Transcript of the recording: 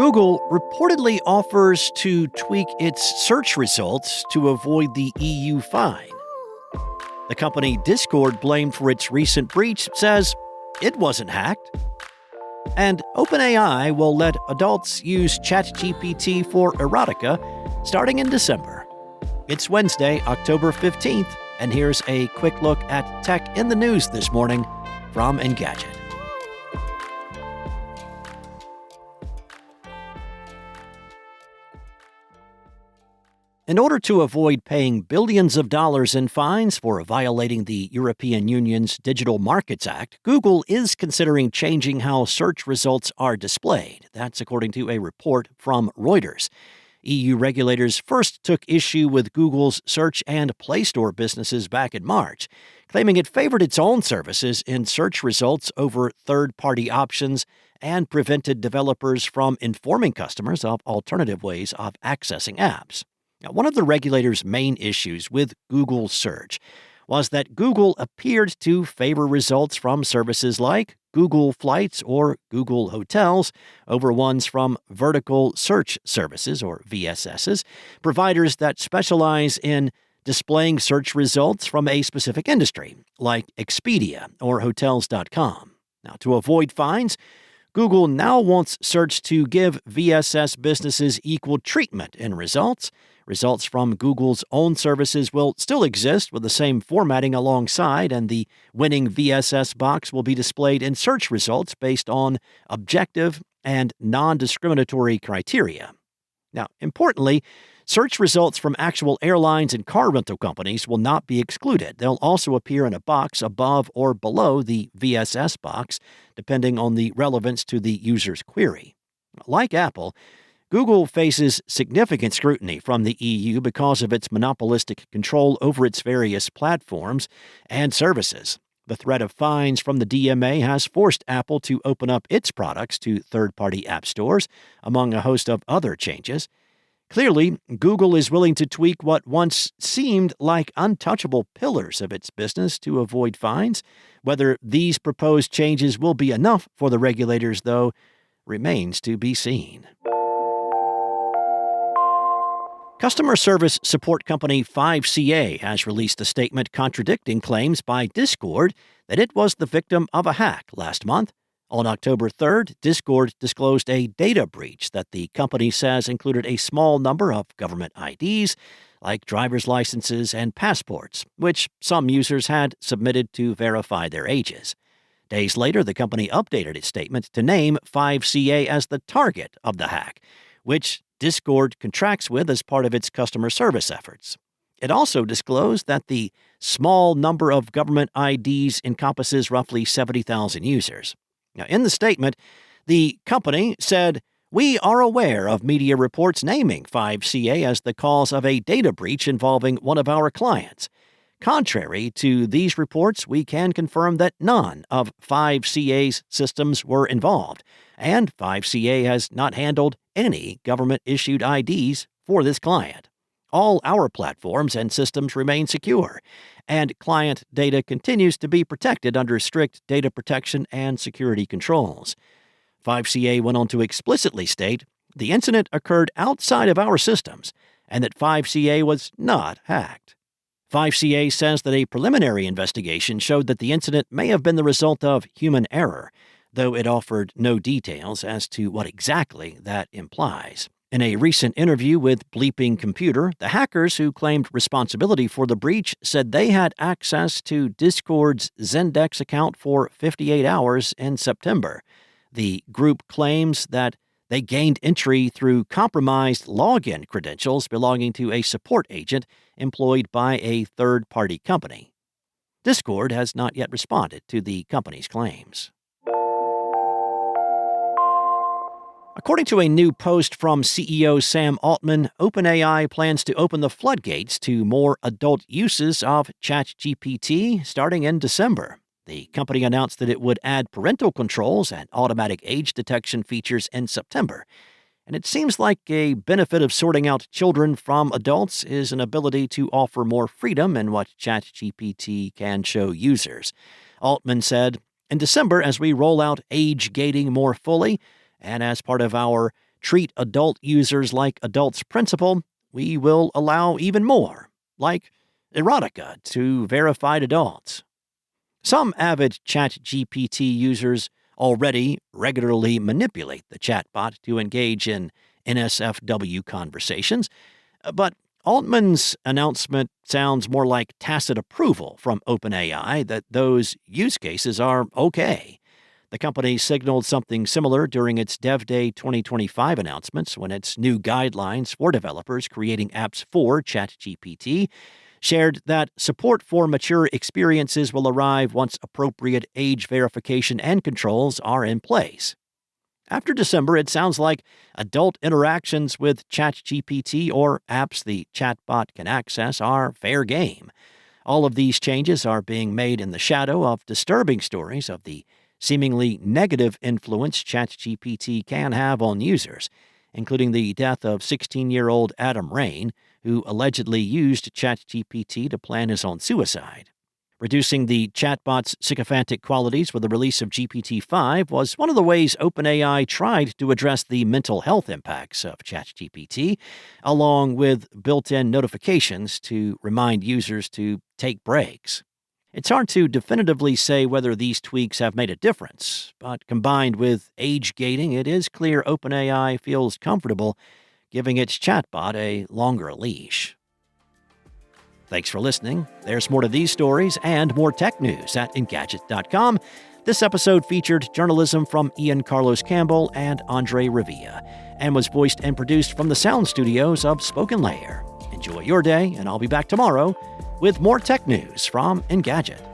Google reportedly offers to tweak its search results to avoid the EU fine. The company Discord, blamed for its recent breach, says it wasn't hacked. And OpenAI will let adults use ChatGPT for erotica starting in December. It's Wednesday, October 15th, and here's a quick look at tech in the news this morning from Engadget. In order to avoid paying billions of dollars in fines for violating the European Union's Digital Markets Act, Google is considering changing how search results are displayed. That's according to a report from Reuters. EU regulators first took issue with Google's search and Play Store businesses back in March, claiming it favored its own services in search results over third-party options and prevented developers from informing customers of alternative ways of accessing apps. Now, one of the regulator's main issues with Google search was that Google appeared to favor results from services like Google Flights or Google Hotels over ones from vertical search services, or VSSs, providers that specialize in displaying search results from a specific industry, like Expedia or Hotels.com. Now, to avoid fines, Google now wants search to give VSS businesses equal treatment in results. Results from Google's own services will still exist with the same formatting alongside, and the winning VSS box will be displayed in search results based on objective and non-discriminatory criteria. Now, importantly, search results from actual airlines and car rental companies will not be excluded. They'll also appear in a box above or below the VSS box, depending on the relevance to the user's query. Like Apple, Google faces significant scrutiny from the EU because of its monopolistic control over its various platforms and services. The threat of fines from the DMA has forced Apple to open up its products to third-party app stores, among a host of other changes. Clearly, Google is willing to tweak what once seemed like untouchable pillars of its business to avoid fines. Whether these proposed changes will be enough for the regulators, though, remains to be seen. Customer service support company 5CA has released a statement contradicting claims by Discord that it was the victim of a hack last month. On October 3rd, Discord disclosed a data breach that the company says included a small number of government IDs, like driver's licenses and passports, which some users had submitted to verify their ages. Days later, the company updated its statement to name 5CA as the target of the hack, which Discord contracts with as part of its customer service efforts. It also disclosed that the small number of government IDs encompasses roughly 70,000 users. Now, in the statement, the company said, "We are aware of media reports naming 5CA as the cause of a data breach involving one of our clients. Contrary to these reports, we can confirm that none of 5CA's systems were involved, and 5CA has not handled any government-issued IDs for this client. All our platforms and systems remain secure, and client data continues to be protected under strict data protection and security controls." 5CA went on to explicitly state the incident occurred outside of our systems and that 5CA was not hacked. 5CA says that a preliminary investigation showed that the incident may have been the result of human error, though it offered no details as to what exactly that implies. In a recent interview with Bleeping Computer, the hackers who claimed responsibility for the breach said they had access to Discord's Zendex account for 58 hours in September. The group claims that they gained entry through compromised login credentials belonging to a support agent employed by a third-party company. Discord has not yet responded to the company's claims. According to a new post from CEO Sam Altman, OpenAI plans to open the floodgates to more adult uses of ChatGPT starting in December. The company announced that it would add parental controls and automatic age detection features in September. And it seems like a benefit of sorting out children from adults is an ability to offer more freedom in what ChatGPT can show users. Altman said, "In December, as we roll out age gating more fully, and as part of our treat adult users like adults principle, we will allow even more, like erotica to verified adults. Some avid ChatGPT users already regularly manipulate the chatbot to engage in NSFW conversations, but Altman's announcement sounds more like tacit approval from OpenAI that those use cases are okay. The company signaled something similar during its Dev Day 2025 announcements when its new guidelines for developers creating apps for ChatGPT shared that support for mature experiences will arrive once appropriate age verification and controls are in place. After December, it sounds like adult interactions with ChatGPT or apps the chatbot can access are fair game. All of these changes are being made in the shadow of disturbing stories of the seemingly negative influence ChatGPT can have on users, including the death of 16-year-old Adam Rain, who allegedly used ChatGPT to plan his own suicide. Reducing the chatbot's sycophantic qualities with the release of GPT-5 was one of the ways OpenAI tried to address the mental health impacts of ChatGPT, along with built-in notifications to remind users to take breaks. It's hard to definitively say whether these tweaks have made a difference, but combined with age gating, it is clear OpenAI feels comfortable giving its chatbot a longer leash. Thanks for listening. There's more to these stories and more tech news at Engadget.com. This episode featured journalism from Ian Carlos Campbell and Andre Revilla, and was voiced and produced from the sound studios of Spoken Layer. Enjoy your day, and I'll be back tomorrow with more tech news from Engadget.